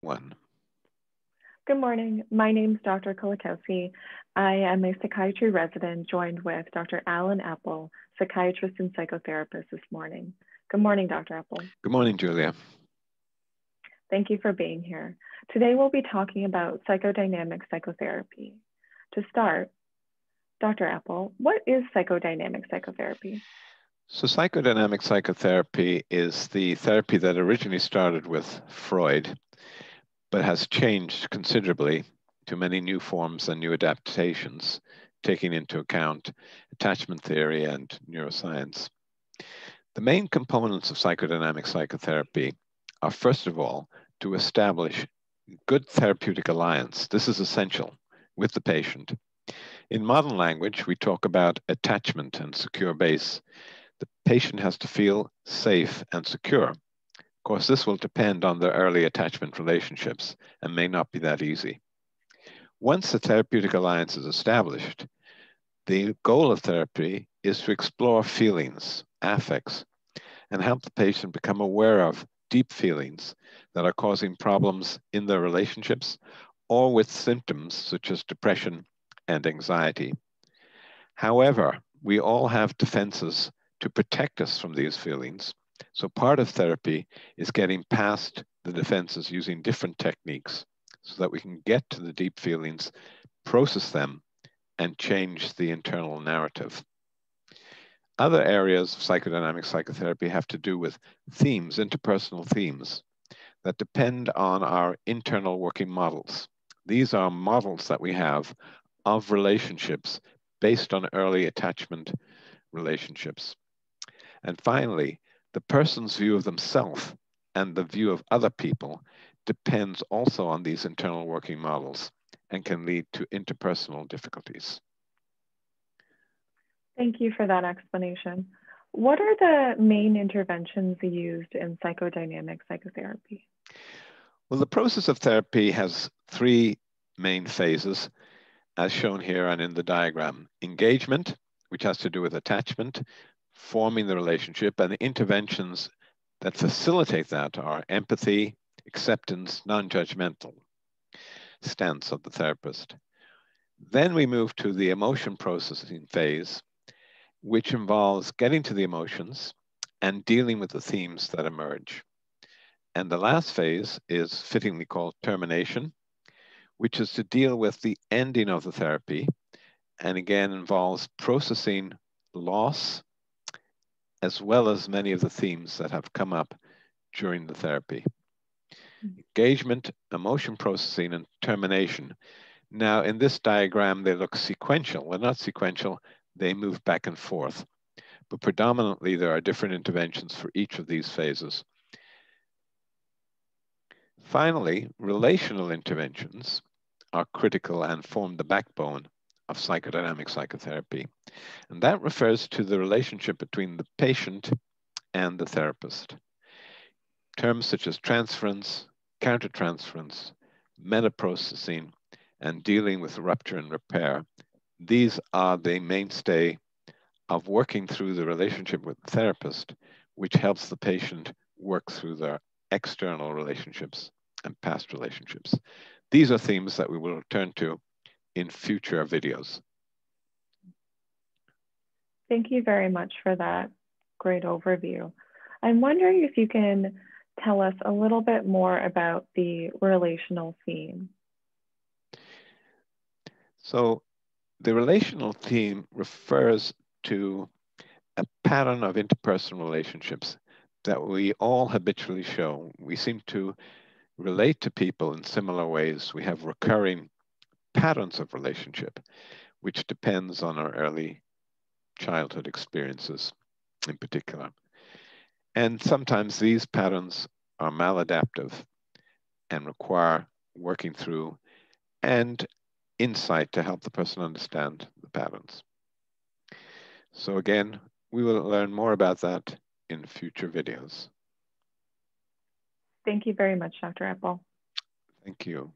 One. Good morning. My name is Dr. Kolakowski. I am a psychiatry resident joined with Dr. Alan Eppel, psychiatrist and psychotherapist this morning. Good morning, Dr. Eppel. Good morning, Julia. Thank you for being here. Today we'll be talking about psychodynamic psychotherapy. To start, Dr. Eppel, what is psychodynamic psychotherapy? So psychodynamic psychotherapy is the therapy that originally started with Freud, but has changed considerably to many new forms and new adaptations, taking into account attachment theory and neuroscience. The main components of psychodynamic psychotherapy are, first of all, to establish good therapeutic alliance. This is essential with the patient. In modern language, we talk about attachment and secure base. The patient has to feel safe and secure. Of course, this will depend on their early attachment relationships and may not be that easy. Once the therapeutic alliance is established, the goal of therapy is to explore feelings, affects, and help the patient become aware of deep feelings that are causing problems in their relationships or with symptoms such as depression and anxiety. However, we all have defenses to protect us from these feelings. So part of therapy is getting past the defenses using different techniques so that we can get to the deep feelings, process them, and change the internal narrative. Other areas of psychodynamic psychotherapy have to do with themes, interpersonal themes, that depend on our internal working models. These are models that we have of relationships based on early attachment relationships. And finally, the person's view of themselves and the view of other people depends also on these internal working models and can lead to interpersonal difficulties. Thank you for that explanation. What are the main interventions used in psychodynamic psychotherapy? Well, the process of therapy has three main phases, as shown here and in the diagram. Engagement, which has to do with attachment, forming the relationship, and the interventions that facilitate that are empathy, acceptance, non-judgmental stance of the therapist. Then we move to the emotion processing phase, which involves getting to the emotions and dealing with the themes that emerge. And the last phase is fittingly called termination, which is to deal with the ending of the therapy, and again involves processing loss, as well as many of the themes that have come up during the therapy. Engagement, emotion processing, and termination. Now, in this diagram, they look sequential. They're not sequential, they move back and forth. But predominantly, there are different interventions for each of these phases. Finally, relational interventions are critical and form the backbone of psychodynamic psychotherapy. And that refers to the relationship between the patient and the therapist. Terms such as transference, countertransference, metaprocessing, and dealing with rupture and repair, these are the mainstay of working through the relationship with the therapist, which helps the patient work through their external relationships and past relationships. These are themes that we will return to in future videos. Thank you very much for that great overview. I'm wondering if you can tell us a little bit more about the relational theme. So the relational theme refers to a pattern of interpersonal relationships that we all habitually show. We seem to relate to people in similar ways. We have recurring patterns of relationship, which depends on our early childhood experiences in particular. And sometimes these patterns are maladaptive and require working through and insight to help the person understand the patterns. So again, we will learn more about that in future videos. Thank you very much, Dr. Eppel. Thank you.